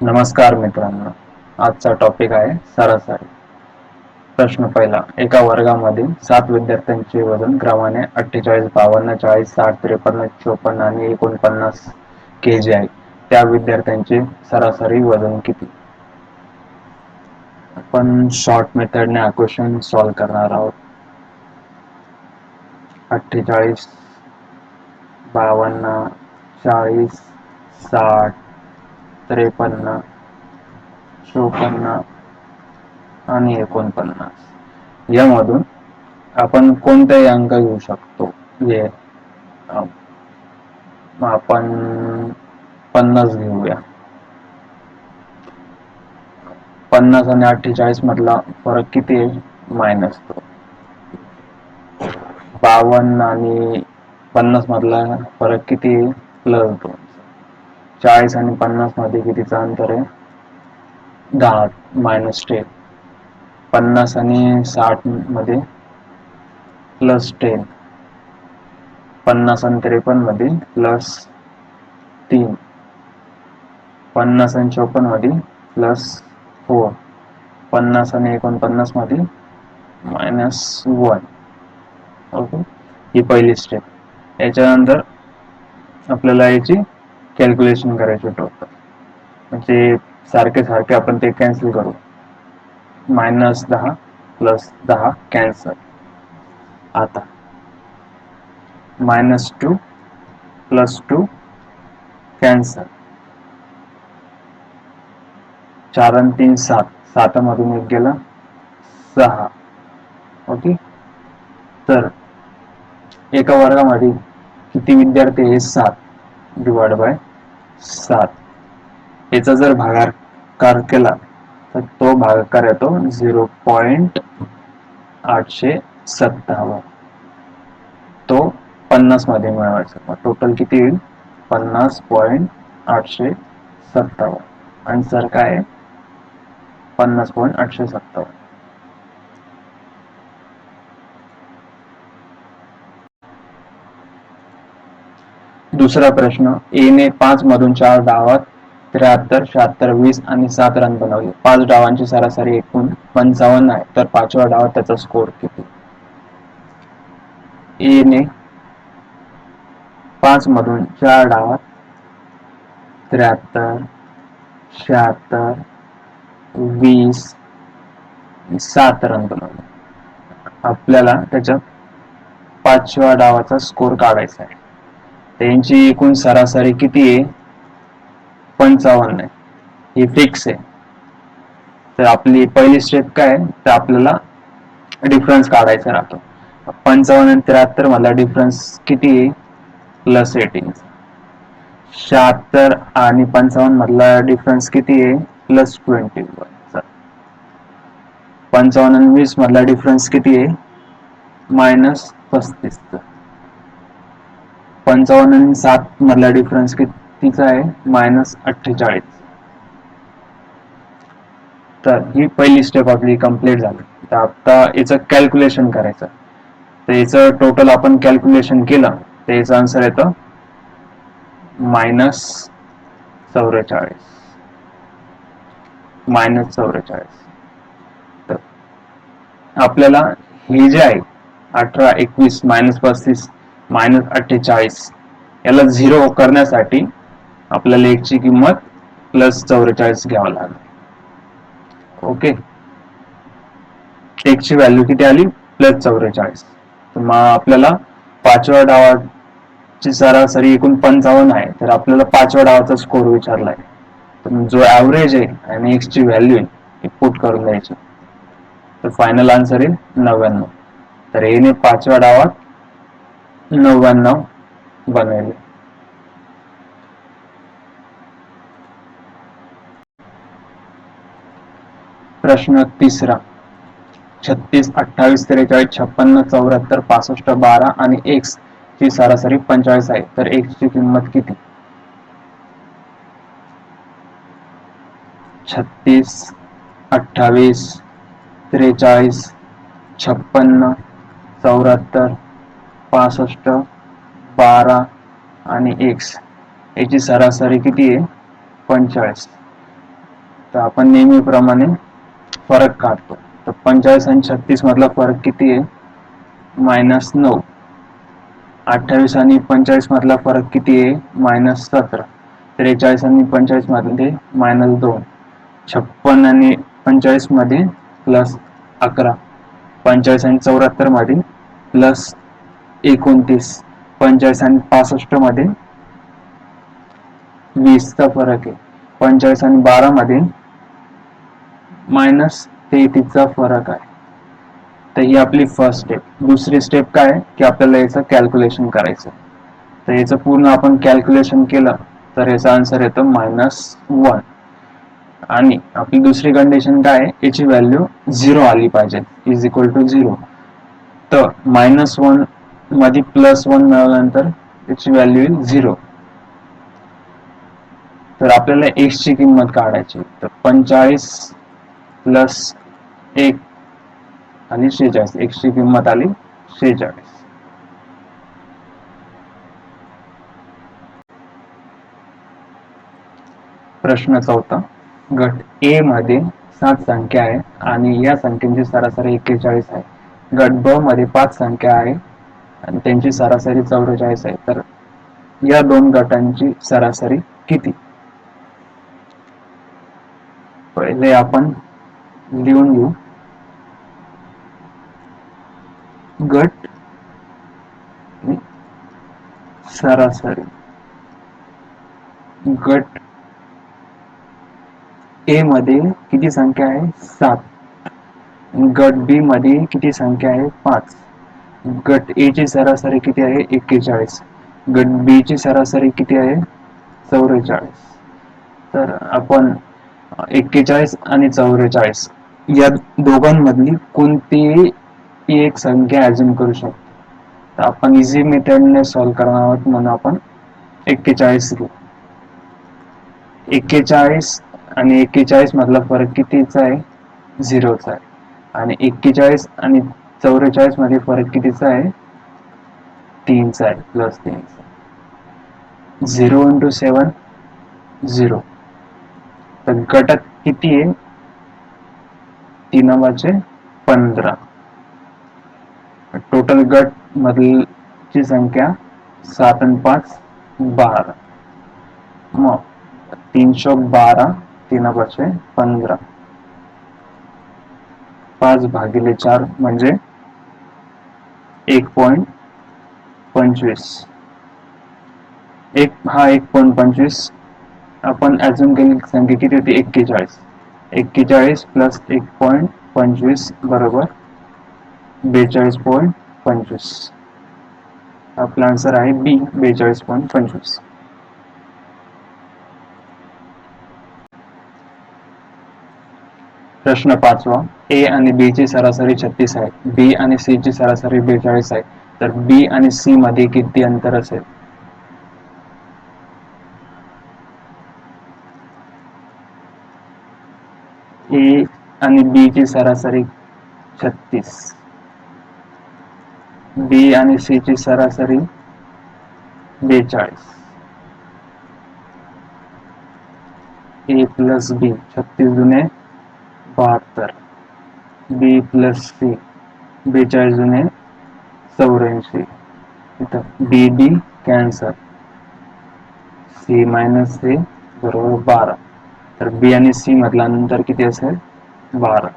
नमस्कार मित्रांनो, आजचा टॉपिक आहे सरासरी. प्रश्न पहिला, एका वर्गामध्ये 7 विद्यार्थ्यांचे वजन क्रमाने 48, 52, 40, 60, 53, 54 आणि 49 kg आहे. त्या विद्यार्थ्यांचे सरासरी वजन किती? आपण शॉर्ट मेथडने हा क्वेश्चन सॉल्व करणार आहोत. 48, 52, 40, 60, 53, 54 आणि 49 यामधून आपण कोणताही अंक घेऊ शकतो. आपण 50 घेऊया. 50 आणि 48 मधला फरक किती आहे? मायनस 2. 52 आणि 50 मधला फरक किती आहे? प्लस 2. 40 आणि 50 मध्ये कितीचा अंतर आहे? 10 मायनस 10. 50 आणि 60 मध्ये प्लस 10. 50 आणि 53 मध्ये प्लस 3. 50 आणि 54 मध्ये प्लस 4. 50 आणि 49 मध्ये मायनस 1. ओके, ही पहिली स्टेप. याच्यानंतर आपल्याला याची कॅल्क्युलेशन करायची टोटल. म्हणजे सारखे सारखे आपण ते कॅन्सल करू. Minus 10 plus 10 cancel. आता मायनस 2 प्लस 2 कॅन्सल. 4 आणि 3 7. 7 मधून एक गेला 6. ओके, तर एका वर्गामध्ये किती विद्यार्थी आहे? 7 डिवाइड बाय 7. याचा जर भागाकार केला तर तो भागाकार येतो 0.857. तो 50 मध्ये मिळवायचा. टोटल किती येईल? 50.857. आन्सर काय आहे? 50.857. दुसरा प्रश्न, ए ने 5 मधून 4 डावात 73, 76, 20 आणि 7 रन बनवले. 5 डावांची सरासरी एकूण 55 आहे, तर 5व्या डावात त्याचा स्कोर किती? ए ने 5 मधून 4 डावात 73, 76, 20, 7 रन बनवले. आपल्याला त्याच्या 5व्या डावाचा स्कोर काढायचा आहे. त्यांची एकूण सरासरी किती आहे? 55 आहे. ही फिक्स आहे. तर आपली पहिली स्टेप काय? तर आपल्याला डिफरन्स काढायचा राहतो. 55 आणि 73 मधला डिफरन्स किती आहे? प्लस 18. 76 आणि 55 मधला डिफरन्स किती आहे? प्लस 21. 55 आणि 20 मधला डिफरन्स किती आहे? मायनस 35. 55 आणि 7 मधला डिफरन्स कितीचा आहे? मायनस 48. तर ही पहिली स्टेप आपली कंप्लीट झाली. तर आता याचं कॅल्क्युलेशन करायचं. तर याचं टोटल आपण कॅल्क्युलेशन केलं तर याचं आन्सर येतं मायनस 44. तर आपल्याला हे जे आहे 18, 21, मायनस 35, मायनस 48 याला 0 करण्यासाठी आपल्याला एकची किंमत प्लस 44 घ्यावं लागेल. ओके, एकची व्हॅल्यू किती आली? प्लस 44. तर मग आपल्याला 5व्या डावाची सरासरी एकूण 55 आहे, तर आपल्याला 5व्या डावाचा स्कोर विचारलाय. तर जो ऍव्हरेज आहे आणि एक्स ची व्हॅल्यू आहे पुट करून द्यायची. तर फायनल आन्सर येईल 99. तर एने 5व्या डावात 99 बनवले. प्रश्न तिसरा, 36, 28, 43, 56, 74, 65, 12 आणि x ची सरासरी 45 आहे, तर x ची किंमत किती? 36, 28, 43, 56, 74, 65, 12 आणि x याची सरासरी किती आहे? 45. तर आपण नेहमीप्रमाणे फरक काढतो. तर 45 आणि 36 मधला फरक किती आहे? -9. 28 आणि 45 मधला फरक किती आहे? -17. 43 आणि 45 मध्ये -2. 56 आणि 45 मध्ये +11. 45 आणि 74 मध्ये +29. 45 आणि 65 मध्ये 20 चा फरक आहे. 45 आणि 12 मध्ये -33 चा फरक आहे. तर ही आपली फर्स्ट स्टेप. दुसरी स्टेप काय आहे की आपल्याला याचं कॅल्क्युलेशन करायचं. तर याचं पूर्ण आपण कॅल्क्युलेशन केलं तर याचा आन्सर येतो -1. आणि आपली दुसरी कंडिशन काय आहे? याची व्हॅल्यू 0 आली पाहिजे, इज इक्वल टू 0. तर -1 मध्ये +1 मिळाल्यानंतर याची व्हॅल्यू येईल 0. तर आपल्याला x ची किंमत काढायची. तर 45 + 1 आणि 46. x ची किंमत आली 46. प्रश्न 4. गट A मध्ये 7 संख्या आहे आणि या संख्यांची सरासरी 41 आहे. गट ब मध्ये 5 संख्या आहे आणि त्यांची सरासरी 44 आहे. तर या दोन गटांची सरासरी किती? पहिले आपण लिहून घेऊ. गट सरासरी. गट ए मध्ये किती संख्या आहे? 7. गट बी मध्ये किती संख्या आहे? 5. गट ए ची सरासरी किती आहे? 41. गट बी ची सरासरी किती आहे? 44. तर आपण 41 आणि 44 या दोघांमधली कोणतीही एक संख्या अज्युम करू शकतो. तर आपण इझी मेथडने सॉल्व्ह करणार आहोत म्हणून आपण 41 घेऊ. 41 आणि 41 मधला फरक कितीचा आहे? 0चा आहे. आणि 41 आणि 44 मध्ये फरक कितीचा आहे? 3चा आहे, +3. 0 × 7 0. तर गटात किती आहे? 3 × 15. टोटल गट मधली संख्या 7 आणि 5 12. मग 312 3 × 15. 5/4 म्हणजे 1.25. 1.25 आपण अजून केलेली संख्या किती होती? 41. 41 + 1.25 बरोबर 42.25. आपला आन्सर आहे बी, 42.25. प्रश्न 5. ए आणि बी ची सरासरी 36 आहे. बी आणि सी ची सरासरी 42 आहे. तर बी आणि सी मध्ये किती अंतर असेल? ए आणि बी ची सरासरी 36. बी आणि सी ची सरासरी 42. ए प्लस बी 36 दुने 72. बी प्लस सी 42 दुने 84. इथं बी बी कॅन्सल. सी मायनस सी बरोबर 12. तर बी आणि सी मधला अंतर किती असेल? 12.